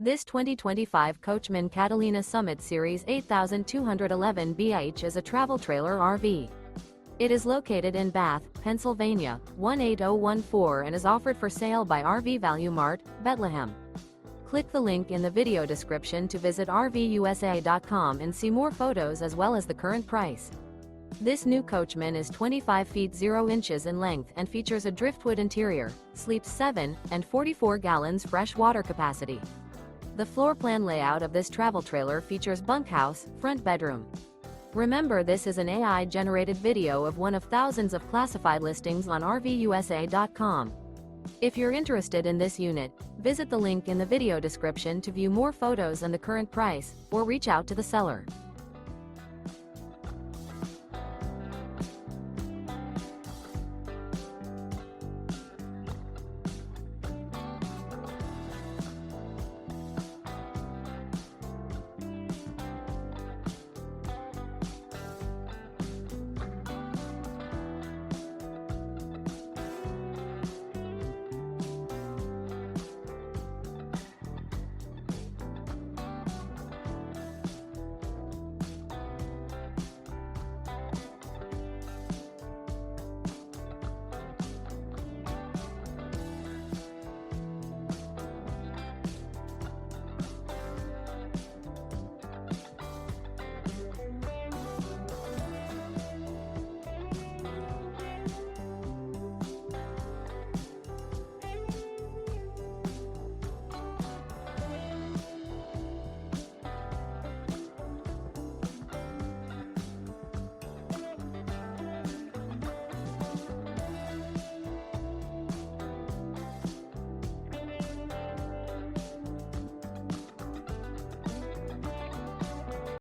This 2025 Coachmen Catalina Summit Series 8211 BH is a travel trailer RV. It is located in Bath, Pennsylvania, 18014 and is offered for sale by RV Value Mart, Behtlehem. Click the link in the video description to visit RVUSA.com and see more photos as well as the current price. This new Coachmen is 25 feet 0 inches in length and features a driftwood interior, sleeps 7 and 44 gallons fresh water capacity. The floor plan layout of this travel trailer features bunkhouse, front bedroom. Remember, this is an AI-generated video of one of thousands of classified listings on RVUSA.com. If you're interested in this unit, visit the link in the video description to view more photos and the current price, or reach out to the seller.